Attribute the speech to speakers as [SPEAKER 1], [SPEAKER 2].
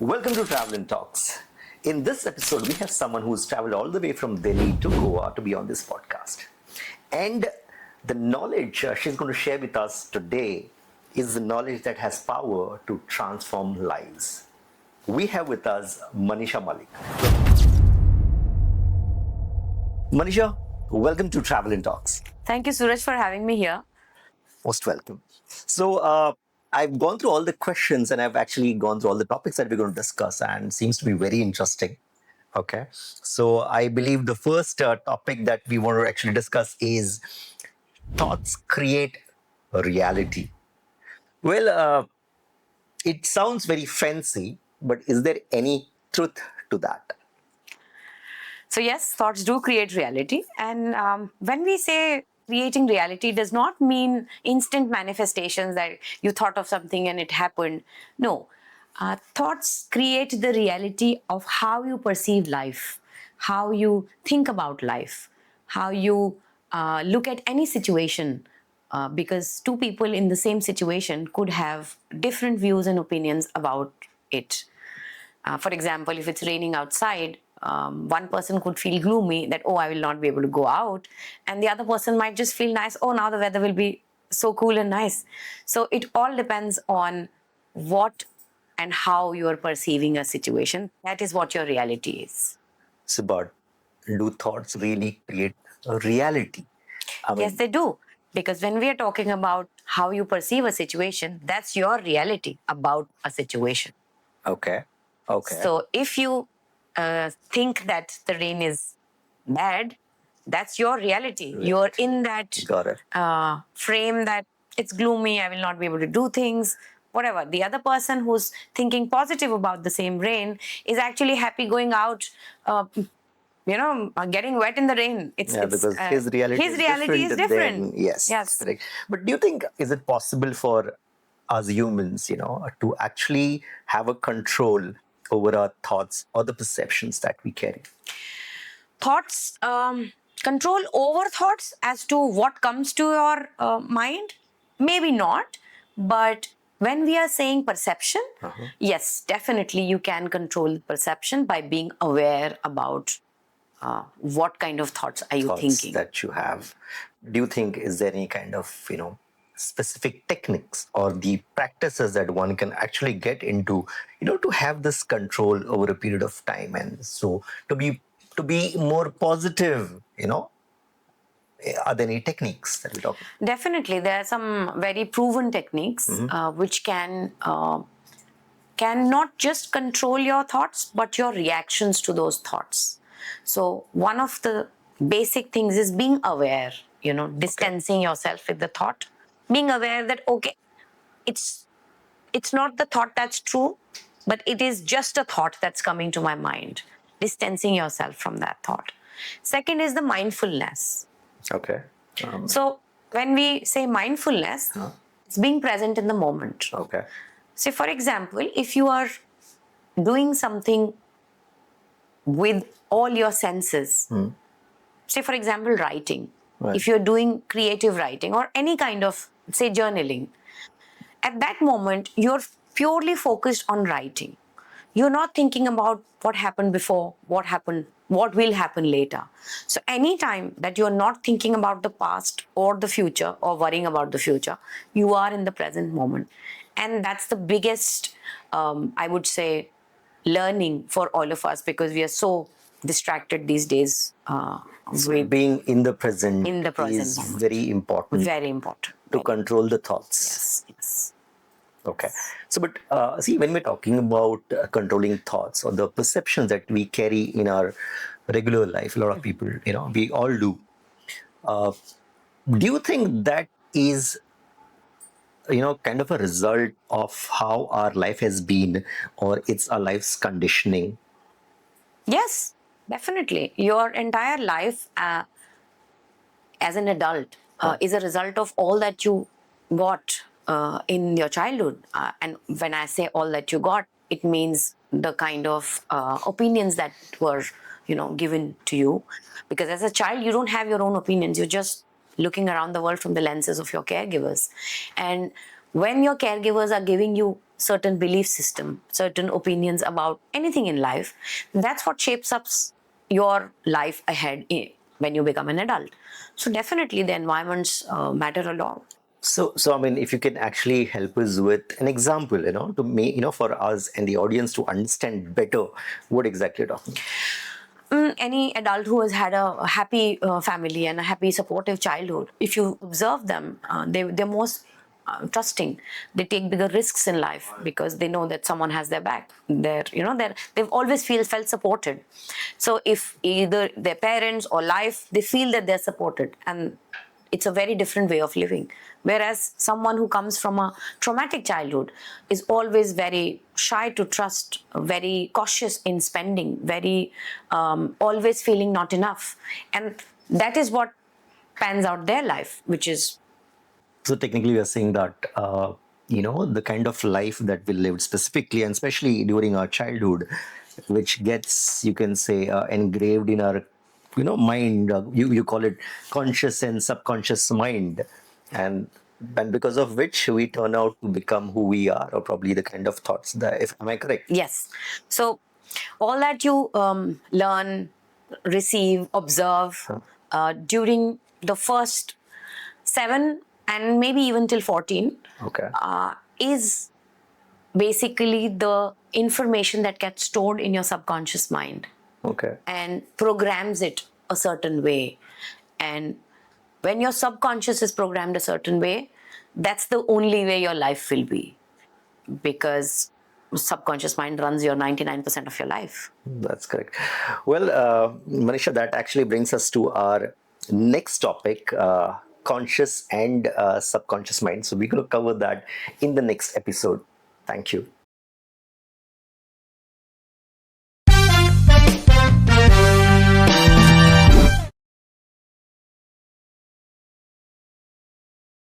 [SPEAKER 1] Welcome to Travel and Talks. In this episode, we have someone who's traveled all the way from Delhi to Goa to be on this podcast. And the knowledge she's going to share with us today is the knowledge that has power to transform lives. We have with us Manisha Malik. Manisha, welcome to Travel and Talks.
[SPEAKER 2] Thank you, Suraj, for having me here.
[SPEAKER 1] Most welcome. So, I've gone through all the questions and I've actually gone through all the topics that we're going to discuss, and it seems to be very interesting. Okay. So, I believe the first topic that we want to actually discuss is thoughts create a reality. Well, it sounds very fancy, but is there any truth to that?
[SPEAKER 2] So, yes, thoughts do create reality. And when we say creating reality, does not mean instant manifestations that you thought of something and it happened. No. Thoughts create the reality of how you perceive life, how you think about life, how you look at any situation. Because two people in the same situation could have different views and opinions about it. For example, if it's raining outside, one person could feel gloomy that, oh, I will not be able to go out. And the other person might just feel nice, oh, now the weather will be so cool and nice. So it all depends on what and how you are perceiving a situation. That is what your reality is.
[SPEAKER 1] So, but do thoughts really create a reality?
[SPEAKER 2] Yes, they do. Because when we are talking about how you perceive a situation, that's your reality about a situation.
[SPEAKER 1] Okay. Okay.
[SPEAKER 2] So if you think that the rain is bad, that's your reality.
[SPEAKER 1] Right.
[SPEAKER 2] You're in that
[SPEAKER 1] Got it.
[SPEAKER 2] frame that it's gloomy, I will not be able to do things, whatever. The other person who's thinking positive about the same rain is actually happy going out, getting wet in the rain.
[SPEAKER 1] Because his reality
[SPEAKER 2] is different.
[SPEAKER 1] Yes.
[SPEAKER 2] Yes.
[SPEAKER 1] Correct. But do you think, is it possible for us humans, to actually have a control over our thoughts or the perceptions that we carry?
[SPEAKER 2] Thoughts, control over thoughts as to what comes to your mind? Maybe not. But when we are saying perception, yes, definitely you can control perception by being aware about what kind of thoughts are you thinking.
[SPEAKER 1] That you have. Do you think, is there any kind of, specific techniques or the practices that one can actually get into, to have this control over a period of time, and so to be more positive, are there any techniques that we talk about?
[SPEAKER 2] Definitely, there are some very proven techniques which can not just control your thoughts, but your reactions to those thoughts. So one of the basic things is being aware, distancing yourself with the thought, being aware that, okay, it's not the thought that's true, but it is just a thought that's coming to my mind, distancing yourself from that thought. Second is the mindfulness.
[SPEAKER 1] Okay.
[SPEAKER 2] So when we say mindfulness, it's being present in the moment.
[SPEAKER 1] Okay.
[SPEAKER 2] So for example, if you are doing something with all your senses, say for example, writing.
[SPEAKER 1] Right.
[SPEAKER 2] If you're doing creative writing or any kind of, say, journaling, at that moment, you're purely focused on writing. You're not thinking about what happened before, what will happen later. So anytime that you're not thinking about the past or the future or worrying about the future, you are in the present moment. And that's the biggest, I would say, learning for all of us, because we are so distracted these days.
[SPEAKER 1] So being in the present, is
[SPEAKER 2] moment.
[SPEAKER 1] very important.
[SPEAKER 2] Very important.
[SPEAKER 1] To control the thoughts.
[SPEAKER 2] Yes.
[SPEAKER 1] Okay. So, but see, when we're talking about controlling thoughts or the perceptions that we carry in our regular life, a lot of people, we all do. Do you think that is, kind of a result of how our life has been, or it's our life's conditioning?
[SPEAKER 2] Yes, definitely. Your entire life as an adult is a result of all that you got in your childhood. And when I say all that you got, it means the kind of opinions that were, given to you. Because as a child, you don't have your own opinions. You're just looking around the world from the lenses of your caregivers. And when your caregivers are giving you certain belief system, certain opinions about anything in life, that's what shapes up your life ahead when you become an adult. So definitely the environments matter a lot.
[SPEAKER 1] So I mean, if you can actually help us with an example, to make, for us and the audience to understand better what exactly you're talking.
[SPEAKER 2] Any adult who has had a happy family and a happy supportive childhood, if you observe them, they're most trusting. They take bigger risks in life because they know that someone has their back. They've always felt supported. So if either their parents or life, they feel that they're supported, and it's a very different way of living. Whereas someone who comes from a traumatic childhood is always very shy to trust, very cautious in spending, very always feeling not enough. And that is what pans out their life, which is.
[SPEAKER 1] So technically, we are saying that the kind of life that we lived specifically and especially during our childhood, which gets, you can say, engraved in our mind. You call it conscious and subconscious mind, and because of which we turn out to become who we are, or probably the kind of thoughts that. If am I correct?
[SPEAKER 2] Yes. So all that you learn, receive, observe during the first 7 and maybe even till 14
[SPEAKER 1] Okay.
[SPEAKER 2] is basically the information that gets stored in your subconscious mind.
[SPEAKER 1] Okay.
[SPEAKER 2] And programs it a certain way. And when your subconscious is programmed a certain way, that's the only way your life will be, because subconscious mind runs your 99% of your life.
[SPEAKER 1] That's correct. Well, Manisha, that actually brings us to our next topic, conscious and subconscious mind. So we're going to cover that in the next episode. Thank you.